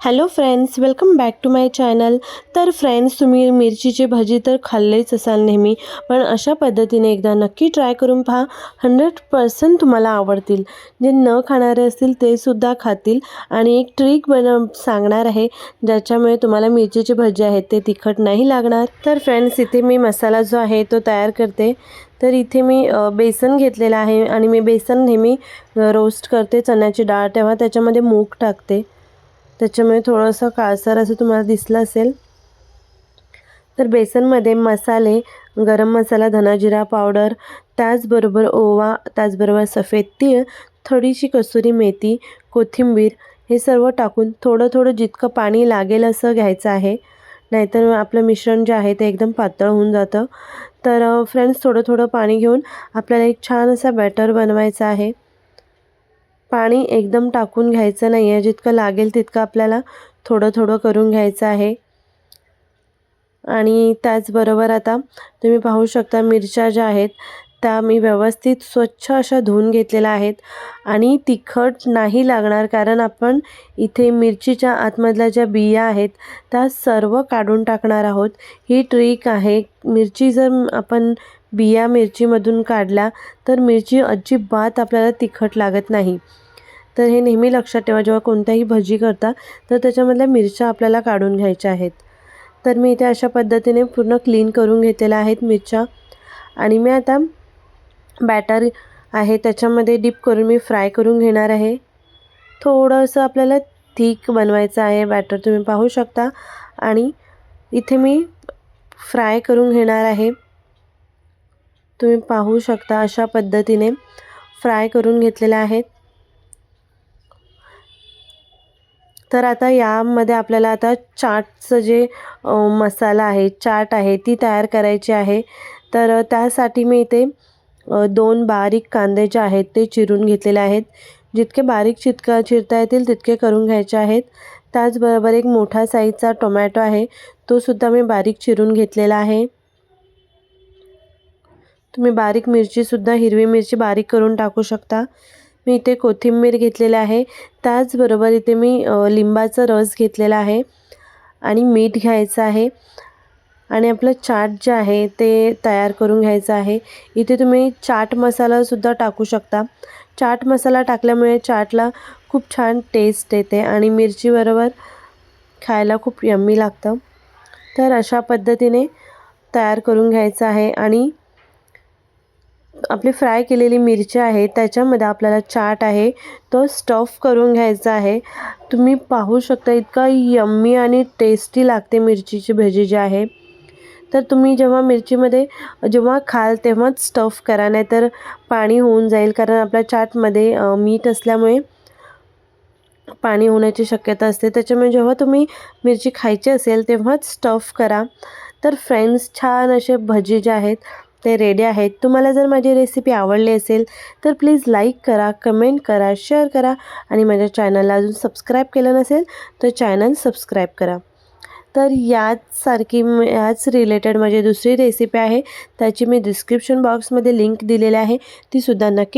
Hello friends, welcome back to my channel. तर friends, तुम्ही मिरचीची भजी तर खाल्लीच असाल नेहमी, पण अशा पद्धतीने एकदा नक्की ट्राय करून पहा. 100% तुम्हाला आवडतील. जे न खाणारे असतील ते सुद्धा खातील. आणि एक ट्रिक सांगणार आहे, ज्याच्यामुळे तुम्हाला मिरचीची भजी आहेत ते तिखट नाही लागणार. तर फ्रेंड्स, इथे मी मसाला जो आहे तो तयार करते. तर इथे मी बेसन घेतलेलं आहे आणि मी बेसन नेहमी रोस्ट करते चण्याची डाळ, तेव्हा त्याच्यामध्ये मूग टाकते. त्याच्यामुळे थोडंसं काळसर असं तुम्हाला दिसलं असेल. तर बेसनमध्ये मसाले, गरम मसाला, धना जिरा पावडर, त्याचबरोबर ओवा, त्याचबरोबर सफेद तीळ, थोडीशी कसुरी मेथी, कोथिंबीर हे सर्व टाकून थोडं थोडं जितकं पाणी लागेल असं घ्यायचं आहे. नाहीतर आपलं मिश्रण जे आहे ते एकदम पातळ होऊन जातं. तर फ्रेंड्स, थोडं थोडं पाणी घेऊन आपल्याला एक छान असा बॅटर बनवायचा आहे. पाणी एकदम टाकून घ्यायचं नाही आहे, जितकं लागेल तितकं आपल्याला थोडं थोडं करून घ्यायचं आहे. आणि त्याचबरोबर आता तुम्ही पाहू शकता, मिरच्या ज्या आहेत त्या मी व्यवस्थित स्वच्छ अशा धुवून घेतलेल्या आहेत. आणि तिखट नाही लागणार, कारण आपण इथे मिरचीच्या आतमधल्या ज्या बिया आहेत त्या सर्व काढून टाकणार आहोत. ही ट्रिक आहे. मिरची जर आपण बिया मिरचीमधून काढल्या तर मिरची अजिबात आपल्याला तिखट लागत नाही. तर हे नेहमी लक्षात ठेवा, जेव्हा कोणत्याही भजी करता तर त्याच्यामधल्या मिरच्या आपल्याला काढून घ्यायच्या आहेत. तर मी इथे अशा पद्धतीने पूर्ण क्लीन करून घेतलेल्या आहेत मिरच्या. आणि मी आता बॅटर आहे त्याच्यामध्ये डिप करून मी फ्राय करून घेणार आहे. थोडंसं आपल्याला थिक बनवायचं आहे बॅटर, तुम्ही पाहू शकता. आणि इथे मी फ्राय करून घेणार आहे. तुम्ही पाहू शकता अशा पद्धतीने फ्राय करून घेतलेले आहेत. तर आता यामध्ये आपल्याला आता चाटचं जे मसाला आहे, चाट आहे, ती तयार करायची आहे. तर त्यासाठी मी इथे 2 बारीक कांदे जे आहेत ते चिरून घेतलेले आहेत. जितके बारीक चिरता येतील तितके करून घ्यायचे आहेत. त्याचबरोबर एक मोठा साईजचा टोमॅटो आहे, तो सुद्धा मी बारीक चिरून घेतलेला आहे. तुम्ही बारीक मिरचीसुद्धा, हिरवी मिरची बारीक करून टाकू शकता. मी इथे कोथिंबीर घेतलेली आहे. त्याचबरोबर इथे मी लिंबाचा रस घेतलेला आहे आणि मीठ घ्यायचं आहे. आणि आपलं चाट जे आहे ते तयार करून घ्यायचं आहे. इथे तुम्ही चाट मसालासुद्धा टाकू शकता. चाट मसाला टाकल्यामुळे चाटला खूप छान टेस्ट येते आणि मिरचीबरोबर खायला खूप यम्मी लागतं. तर अशा पद्धतीने तयार करून घ्यायचं आहे. आणि आपली फ्राय केलेली मिरची आहे त्याच्यामध्ये आपल्याला चाट आहे तो स्टफ करून घ्यायचा आहे. तुम्ही पाहू शकता इतका यम्मी आणि टेस्टी लागते मिरचीची भजी जी आहे. तर तुम्ही जेव्हा मिरचीमध्ये खाल तेव्हाच स्टफ करा, नाहीतर पाणी होऊन जाईल, कारण आपल्या चाटमध्ये मीठ असल्यामुळे पाणी होण्याची शक्यता असते. त्याच्यामुळे जेव्हा तुम्ही मिरची खायची असेल तेव्हाच स्टफ करा. तर फ्रेंड्स, छान असे भजी जे आहेत ते रेडी आहेत. तुम्हाला जर माझी रेसिपी आवडली असेल तर प्लीज लाईक करा, कमेंट करा, शेअर करा. आणि माझ्या चॅनलला अजून सबस्क्राईब केलं नसेल तर चॅनल सबस्क्राईब करा. तर याच रिलेटेड माझी दुसरी रेसिपी आहे, त्याची मी डिस्क्रिप्शन बॉक्समध्ये लिंक दिलेली आहे, तीसुद्धा नक्की